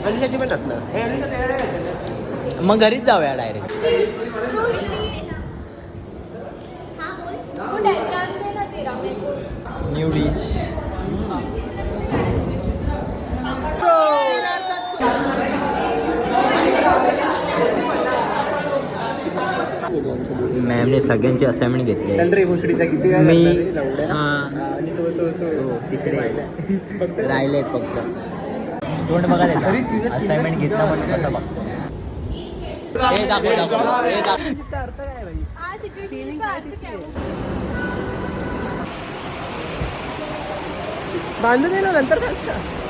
अनुषाची पण असणार. मग घरीच जाऊया डायरेक्ट. New dish. मॅमने सगळ्यांची असाइनमेंट घेतली. मी तिकडे राहिले फक्त तोंड बघा त्याचा. असाइनमेंट घेतला पण कसं बघतो. हे दाखव. बांधून दे ना नंतर.